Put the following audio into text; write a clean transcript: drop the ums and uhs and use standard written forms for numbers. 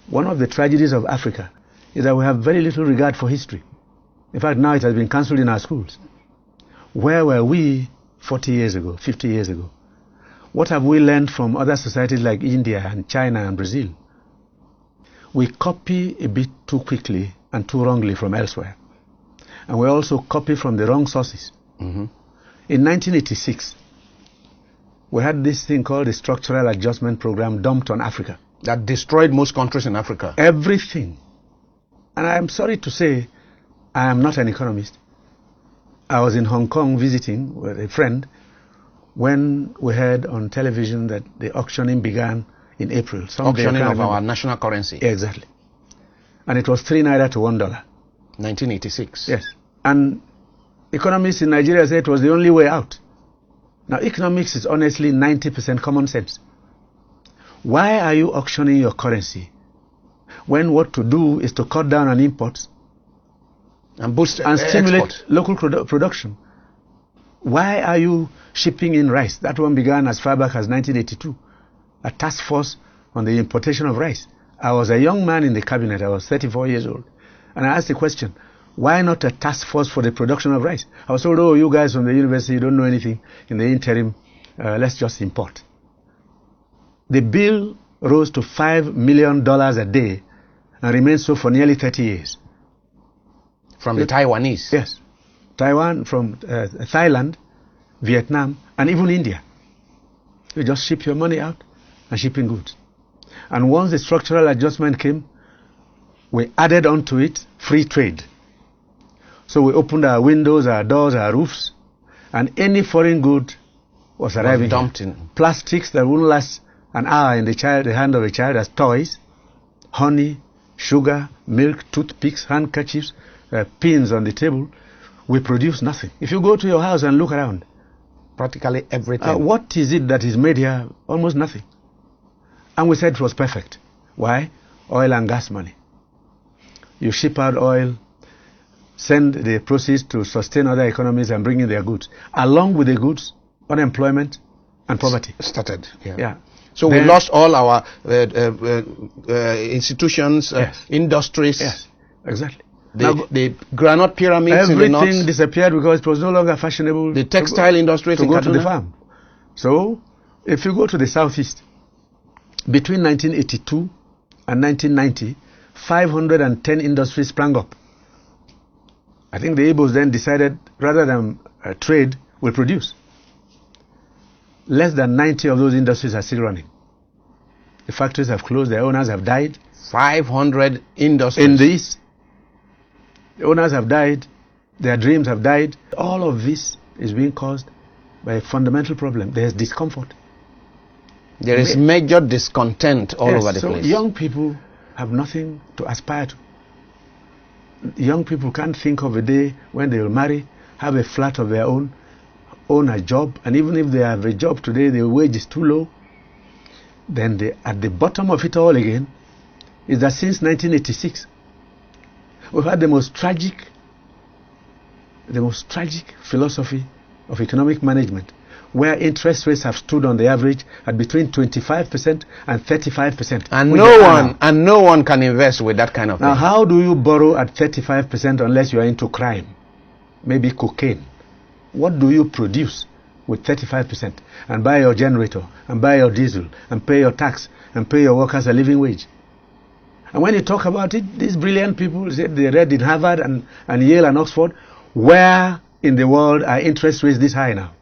One of the tragedies of Africa is that we have very little regard for history. In fact, now it has been cancelled in our schools. Where were we 40 years ago, 50 years ago? What have we learned from other societies like India and China and Brazil? We copy a bit too quickly and too wrongly from elsewhere. And we also copy from the wrong sources. Mm-hmm. In 1986, we had this thing called the Structural Adjustment Program dumped on Africa. That destroyed most countries in Africa. Everything. And I am sorry to say, I am not an economist. I was in Hong Kong visiting with a friend when we heard on television that the auctioning began in April. Auctioning of our national currency. Exactly. And it was 3 naira to $1. 1986. Yes. And economists in Nigeria said it was the only way out. Now, economics is honestly 90% common sense. Why are you auctioning your currency when what to do is to cut down on imports and boost and stimulate export. Local production? Why are you shipping in rice? That one began as far back as 1982, a task force on the importation of rice. I was a young man in the cabinet. I was 34 years old. And I asked the question, why not a task force for the production of rice? I was told, oh, you guys from the university, you don't know anything. In the interim, let's just import. The bill rose to $5 million a day and remained so for nearly 30 years. From the Taiwanese? Yes. Taiwan, from Thailand, Vietnam, and even India. You just ship your money out and ship in goods. And once the structural adjustment came, we added onto it free trade. So we opened our windows, our doors, our roofs, and any foreign good was arriving. Dumped in. Plastics that wouldn't last an hour in the hand of a child as toys, honey, sugar, milk, toothpicks, handkerchiefs, pins on the table. We produce nothing. If you go to your house and look around, practically everything. What is it that is made here? Almost nothing. And we said it was perfect. Why? Oil and gas money. You ship out oil, send the proceeds to sustain other economies and bring in their goods. Along with the goods, unemployment and poverty Started. Yeah. So then we lost all our institutions, yes. Industries. Yes, exactly. The granite pyramids everything in the north disappeared because it was no longer fashionable. The textile industries to in go Kaduna. To the farm. So, if you go to the southeast, between 1982 and 1990, 510 industries sprang up. I think the Igbos then decided, rather than trade, we'll produce. Less than 90 of those industries are still running. The factories have closed, their owners have died. 500 industries. In the east, the owners have died, their dreams have died. All of this is being caused by a fundamental problem. There's discomfort. There is major discontent all over the place. So young people have nothing to aspire to. Young people can't think of a day when they will marry, have a flat of their own, own a job, and even if they have a job today, the wage is too low. Then at the bottom of it all again is that since 1986, we've had the most tragic philosophy of economic management, where interest rates have stood on the average at between 25% and 35%. And no one can invest with that kind of thing. Now, how do you borrow at 35% unless you are into crime? Maybe cocaine. What do you produce with 35%? And buy your generator, and buy your diesel, and pay your tax, and pay your workers a living wage. And when you talk about it, these brilliant people said they read in Harvard and Yale and Oxford. Where in the world are interest rates this high now?